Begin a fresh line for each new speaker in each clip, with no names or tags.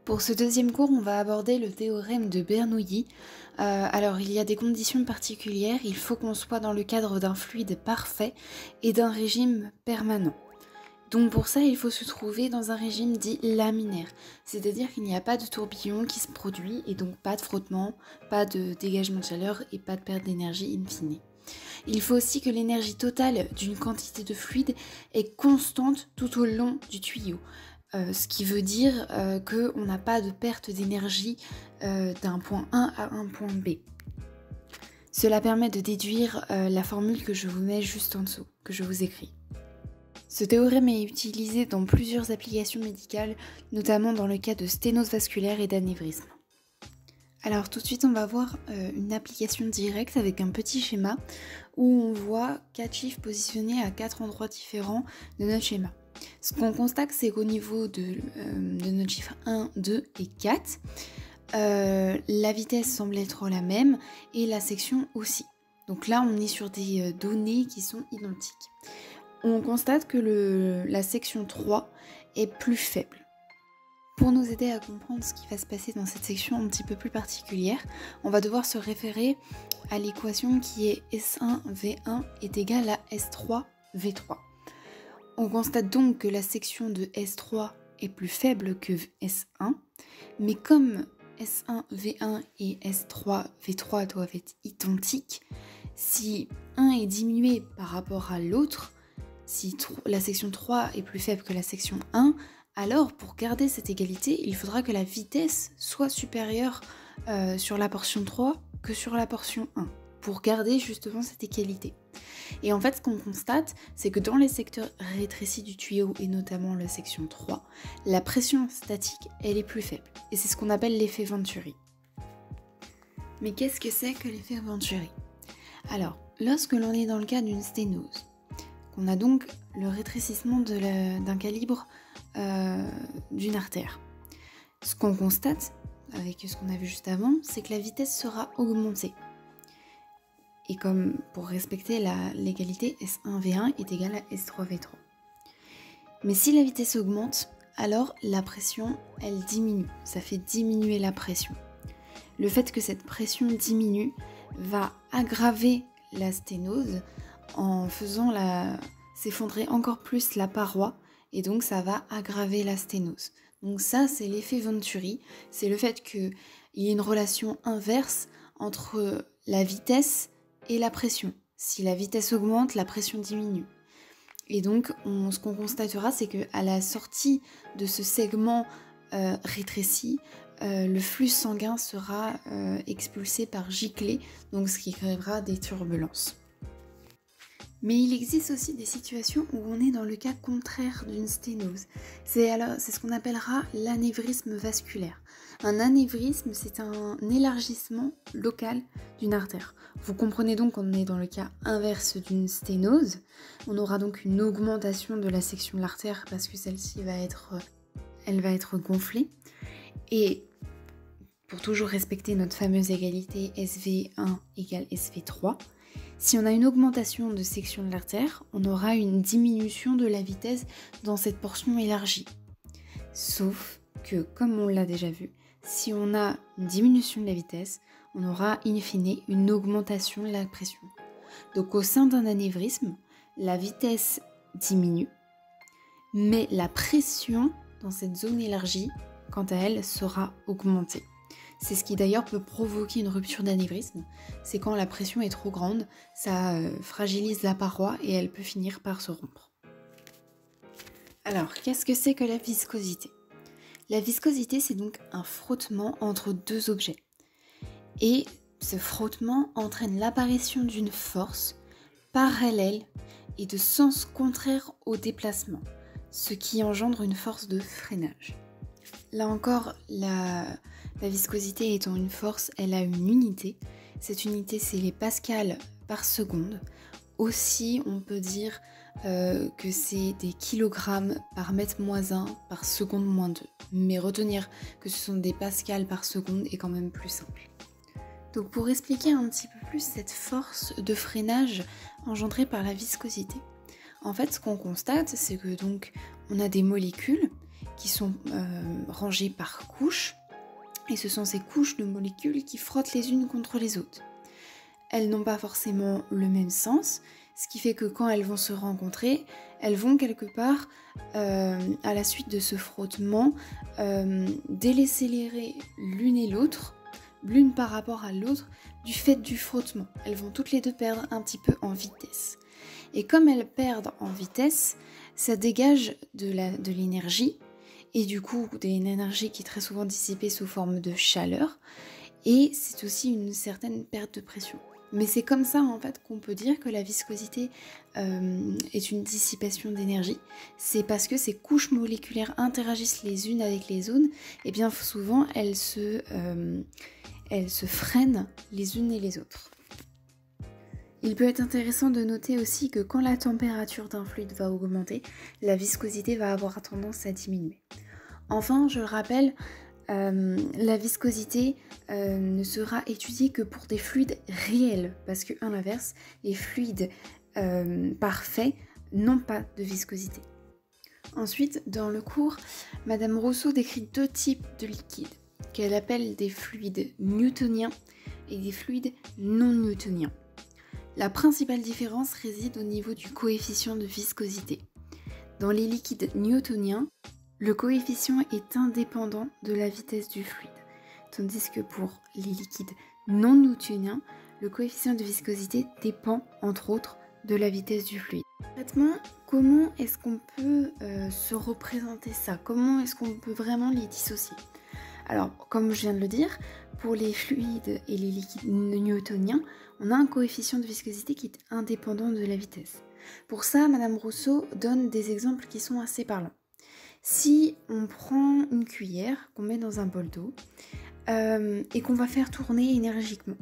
Pour ce deuxième cours, on va aborder le théorème de Bernoulli. Alors, il y a des conditions particulières, il faut qu'on soit dans le cadre d'un fluide parfait et d'un régime permanent. Donc pour ça, il faut se trouver dans un régime dit laminaire, c'est-à-dire qu'il n'y a pas de tourbillon qui se produit et donc pas de frottement, pas de dégagement de chaleur et pas de perte d'énergie in fine. Il faut aussi que l'énergie totale d'une quantité de fluide est constante tout au long du tuyau. Ce qui veut dire qu'on n'a pas de perte d'énergie d'un point A à un point B. Cela permet de déduire la formule que je vous mets juste en dessous, que je vous écris. Ce théorème est utilisé dans plusieurs applications médicales, notamment dans le cas de sténose vasculaire et d'anévrisme. Alors tout de suite on va voir une application directe avec un petit schéma où on voit 4 chiffres positionnés à 4 endroits différents de notre schéma. Ce qu'on constate, c'est qu'au niveau de notre chiffre 1, 2 et 4, la vitesse semble être la même et la section aussi. Donc là, on est sur des données qui sont identiques. On constate que la section 3 est plus faible. Pour nous aider à comprendre ce qui va se passer dans cette section un petit peu plus particulière, on va devoir se référer à l'équation qui est S1V1 est égal à S3V3. On constate donc que la section de S3 est plus faible que S1, mais comme S1V1 et S3V3 doivent être identiques, si un est diminué par rapport à l'autre, si la section 3 est plus faible que la section 1, alors pour garder cette égalité, il faudra que la vitesse soit supérieure sur la portion 3 que sur la portion 1, pour garder justement cette égalité. Et en fait, ce qu'on constate, c'est que dans les secteurs rétrécis du tuyau, et notamment la section 3, la pression statique, elle est plus faible. Et c'est ce qu'on appelle l'effet Venturi. Mais qu'est-ce que c'est que l'effet Venturi ? Alors, lorsque l'on est dans le cas d'une sténose, qu'on a donc le rétrécissement d'un calibre d'une artère, ce qu'on constate, avec ce qu'on a vu juste avant, c'est que la vitesse sera augmentée. Et comme pour respecter l'égalité, S1V1 est égal à S3V3. Mais si la vitesse augmente, alors la pression, elle diminue. Ça fait diminuer la pression. Le fait que cette pression diminue va aggraver la sténose en faisant s'effondrer encore plus la paroi, et donc ça va aggraver la sténose. Donc ça, c'est l'effet Venturi. C'est le fait qu'il y ait une relation inverse entre la vitesse et la pression. Si la vitesse augmente, la pression diminue. Et donc, ce qu'on constatera, c'est qu'à la sortie de ce segment rétréci, le flux sanguin sera expulsé par giclée, donc ce qui créera des turbulences. Mais il existe aussi des situations où on est dans le cas contraire d'une sténose. C'est ce qu'on appellera l'anévrisme vasculaire. Un anévrisme, c'est un élargissement local d'une artère. Vous comprenez donc qu'on est dans le cas inverse d'une sténose. On aura donc une augmentation de la section de l'artère parce que celle-ci va être gonflée. Et pour toujours respecter notre fameuse égalité SV1 égale SV3, si on a une augmentation de section de l'artère, on aura une diminution de la vitesse dans cette portion élargie. Sauf que, comme on l'a déjà vu, si on a une diminution de la vitesse, on aura in fine une augmentation de la pression. Donc au sein d'un anévrisme, la vitesse diminue, mais la pression dans cette zone élargie, quant à elle, sera augmentée. C'est ce qui d'ailleurs peut provoquer une rupture d'anévrisme. C'est quand la pression est trop grande, ça fragilise la paroi et elle peut finir par se rompre. Alors, qu'est-ce que c'est que la viscosité ? La viscosité, c'est donc un frottement entre deux objets. Et ce frottement entraîne l'apparition d'une force parallèle et de sens contraire au déplacement, ce qui engendre une force de freinage. Là encore, la viscosité étant une force, elle a une unité. Cette unité, c'est les pascals par seconde. Aussi, on peut dire que c'est des kilogrammes par mètre moins 1 par seconde moins 2. Mais retenir que ce sont des pascals par seconde est quand même plus simple. Donc pour expliquer un petit peu plus cette force de freinage engendrée par la viscosité, en fait, ce qu'on constate, c'est que donc on a des molécules qui sont rangées par couches, et ce sont ces couches de molécules qui frottent les unes contre les autres. Elles n'ont pas forcément le même sens, ce qui fait que quand elles vont se rencontrer, elles vont quelque part, à la suite de ce frottement, décélérer l'une et l'autre, l'une par rapport à l'autre, du fait du frottement. Elles vont toutes les deux perdre un petit peu en vitesse. Et comme elles perdent en vitesse, ça dégage de l'énergie, et du coup une énergie qui est très souvent dissipée sous forme de chaleur, et c'est aussi une certaine perte de pression. Mais c'est comme ça en fait qu'on peut dire que la viscosité est une dissipation d'énergie. C'est parce que ces couches moléculaires interagissent les unes avec les autres, et bien souvent elles se freinent les unes et les autres. Il peut être intéressant de noter aussi que quand la température d'un fluide va augmenter, la viscosité va avoir tendance à diminuer. Enfin, je le rappelle, la viscosité ne sera étudiée que pour des fluides réels, parce que à l'inverse, les fluides parfaits n'ont pas de viscosité. Ensuite, dans le cours, Madame Rousseau décrit 2 types de liquides, qu'elle appelle des fluides newtoniens et des fluides non newtoniens. La principale différence réside au niveau du coefficient de viscosité. Dans les liquides newtoniens, le coefficient est indépendant de la vitesse du fluide, tandis que pour les liquides non newtoniens, le coefficient de viscosité dépend entre autres de la vitesse du fluide. Concrètement, comment est-ce qu'on peut se représenter ça? Comment est-ce qu'on peut vraiment les dissocier? Alors, comme je viens de le dire, pour les fluides et les liquides newtoniens, on a un coefficient de viscosité qui est indépendant de la vitesse. Pour ça, Madame Rousseau donne des exemples qui sont assez parlants. Si on prend une cuillère qu'on met dans un bol d'eau et qu'on va faire tourner énergiquement,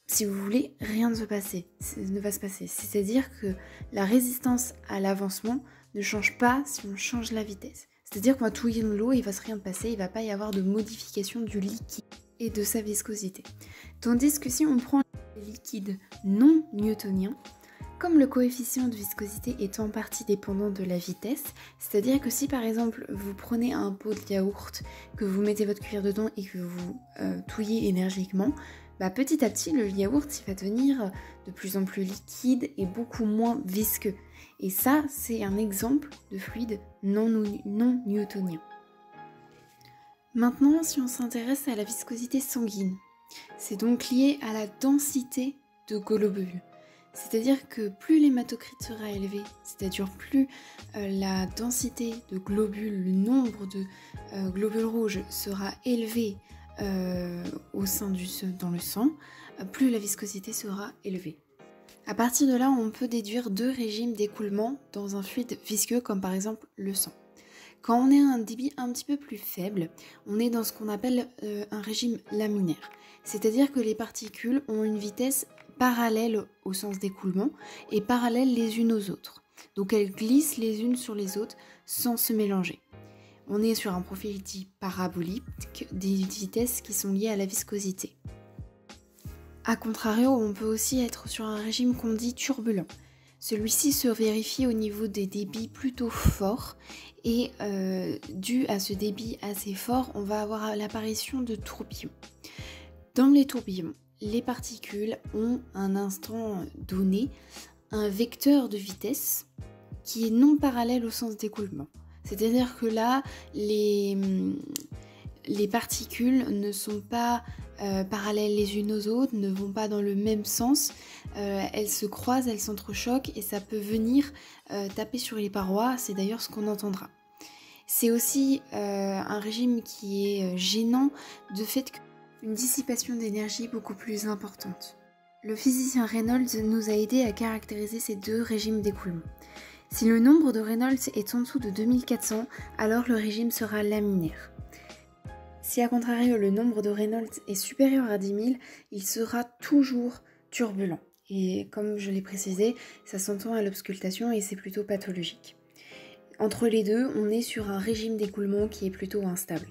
si vous voulez, rien ne va se passer. C'est-à-dire que la résistance à l'avancement ne change pas si on change la vitesse. C'est-à-dire qu'on va touiller dans l'eau et il va rien passer, il ne va pas y avoir de modification du liquide et de sa viscosité. Tandis que si on prend les liquides non newtoniens, comme le coefficient de viscosité est en partie dépendant de la vitesse, c'est-à-dire que si par exemple vous prenez un pot de yaourt, que vous mettez votre cuillère dedans et que vous touillez énergiquement, petit à petit le yaourt il va devenir de plus en plus liquide et beaucoup moins visqueux. Et ça, c'est un exemple de fluide non newtonien. Maintenant, si on s'intéresse à la viscosité sanguine, c'est donc lié à la densité de globules. C'est-à-dire que plus l'hématocrit sera élevé, c'est-à-dire plus la densité de globules, le nombre de globules rouges sera élevé au sein dans le sang, plus la viscosité sera élevée. À partir de là, on peut déduire 2 régimes d'écoulement dans un fluide visqueux, comme par exemple le sang. Quand on est à un débit un petit peu plus faible, on est dans ce qu'on appelle un régime laminaire. C'est-à-dire que les particules ont une vitesse parallèle au sens d'écoulement et parallèles les unes aux autres. Donc elles glissent les unes sur les autres sans se mélanger. On est sur un profil dit parabolique, des vitesses qui sont liées à la viscosité. A contrario, on peut aussi être sur un régime qu'on dit turbulent. Celui-ci se vérifie au niveau des débits plutôt forts et dû à ce débit assez fort, on va avoir l'apparition de tourbillons. Dans les tourbillons, les particules ont à un instant donné un vecteur de vitesse qui est non parallèle au sens d'écoulement. C'est-à-dire que là, les particules ne sont pas parallèles les unes aux autres, ne vont pas dans le même sens, elles se croisent, elles s'entrechoquent et ça peut venir taper sur les parois, c'est d'ailleurs ce qu'on entendra. C'est aussi un régime qui est gênant de fait qu'une dissipation d'énergie beaucoup plus importante. Le physicien Reynolds nous a aidé à caractériser ces 2 régimes d'écoulement. Si le nombre de Reynolds est en dessous de 2400, alors le régime sera laminaire. Si à contrario le nombre de Reynolds est supérieur à 10 000, il sera toujours turbulent. Et comme je l'ai précisé, ça s'entend à l'auscultation et c'est plutôt pathologique. Entre les deux, on est sur un régime d'écoulement qui est plutôt instable.